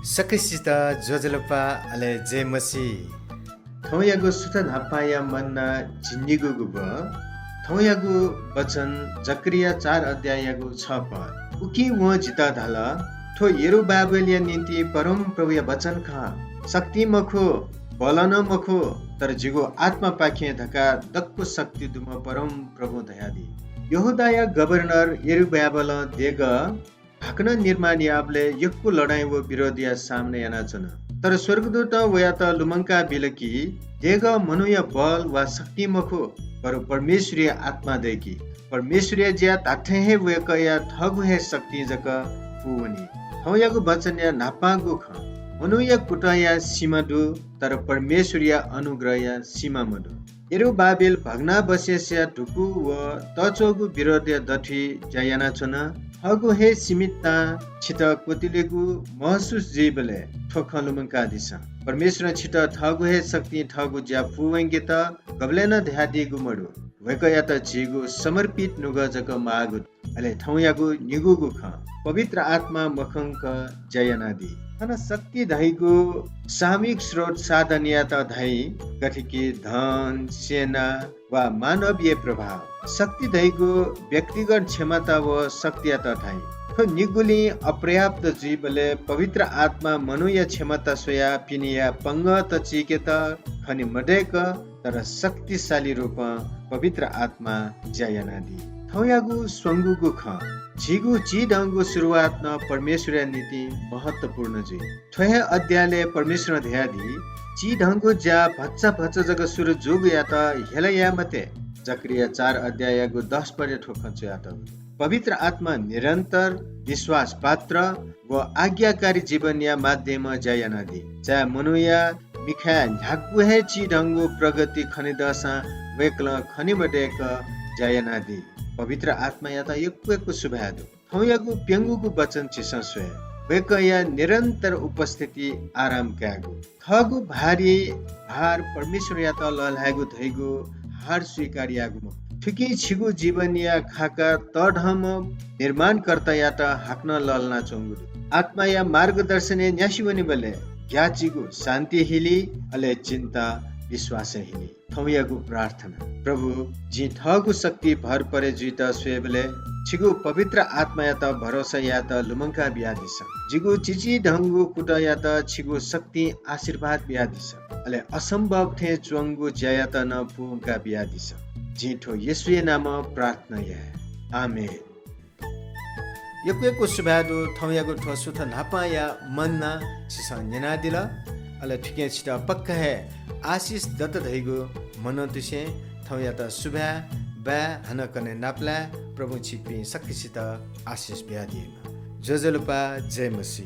Sakisita Jojalapa ale Jemasi. थौयागो सुथन हप्पाया मन्ना झिन्डिगो गुब थौयागो वचन जक्रिया 4 अध्यायगो 6 पद उकी व जिता धल थो येरो बाबेलिया निति परम प्रभु या वचन खा शक्ति मखो बलन मखो तर जिगो आत्मा पाखे धका दक्को शक्ति दुम परम प्रभु दयादी यहुदाया गभर्नर येरो बाबल देग भाकन निर्माण याबले यक्को लडाई व विरोधिया सामने याना छन तर स्वर्गदूत वया त लुमंका बिलकी देग मनुय बल वा शक्ति मखो पर परमेश्वरीय आत्मा देकी परमेश्वरीय ज्या ताथे हे वेक या ठगु हे शक्ति जक पुवनी हौयागु वचन या नापागु ख मनुय कुटया सीमादु तर परमेश्वरीय अनुग्रह या सीमा मदु एरु बाबेल भग्ना बसेस्या ढुकु व तचोगु विरोधी दठी जायाना छन हगु हे सीमितता छिट कोतिलेगु महसुस जीवले ठोखलुमंका दिसा परमेश्वर छिट ठगु हे शक्ति ठगु ज्या फुवेंगे त गबलेन ध्यादी गुमडु वैकया त जीगु समर्पित नुग जक मागु अले थौयागु निगुगु ख पवित्र आत्मा मखंक जयनादी हन शक्ति धाइगु सामूहिक स्रोत साधनिया त धाइ गठिकी धन सेना वा मानवीय प्रभाव शक्ति धाइगु व्यक्तिगत क्षमता व शक्ति त धाइ थो निगुली अपर्याप्त जीवले पवित्र आत्मा मनुय क्षमता सोया पिनिया पंग त चिके त खनि मडेक तर शक्तिशाली रूप पवित्र आत्मा जयनादी थौयागु स्वंगुगु ख झिगु चिढंगु सुरुवात न परमेश्वर नीति महत्वपूर्ण जी थोहे अध्यायले परमेश्वर ध्यादी चिढंगु ज्या भच्चा भच्चा जग सुरु जुग या त हेलया मते जक्रिया 4 अध्यायगु 10 पढे ठोखन्छ या त पवित्र आत्मा निरन्तर विश्वास पात्र व आज्ञाकारी जीवन या माध्यम जयनादी जा मनुया मिखा झाकु हे चिढंगु प्रगति खनिदसा वेक्ल खनिमडेक जयनादी पवित्र आत्मा या त यक्को सुभादु थौयागु पेंगुगु वचन चिसस्वे वेकया निरन्तर उपस्थिति आराम क्यागु थगु भारी भार परमेश्वर या त ललागु धैगु हार स्वीकार यागु ठिकी छिगु जीवन या खाका तढम निर्माण कर्ता या त हाक्न ललना चंगु आत्मा या मार्गदर्शन न्यासिवनि बले ज्याचिगु शान्ति हिली अले चिन्ता विश्वास हिली थौयागु प्रार्थना प्रभु जी ठगु शक्ति भर परे जुइता स्वेबले छिगु पवित्र आत्मा या त भरोसा या त लुमंका बियादिस जिगु चिची ढंगु कुट या त छिगु शक्ति आशीर्वाद बियादिस अले असम्भव थे चंगु ज्या त न पुंका बियादिस जीठो येशुय नाम प्रार्थना या आमेन यक्को सुभादु थौयागु ठो सुथ नापा या मन्ना सिसन जनादिला अले ठिके छिटा पक्का है आशिष दत्त धैगु मनोतुसे थौया त सुभा बा हन कने नाप्ला प्रभु छिपी शक्तिसित आशिष ब्यादिएमा जजलुपा जय मसी।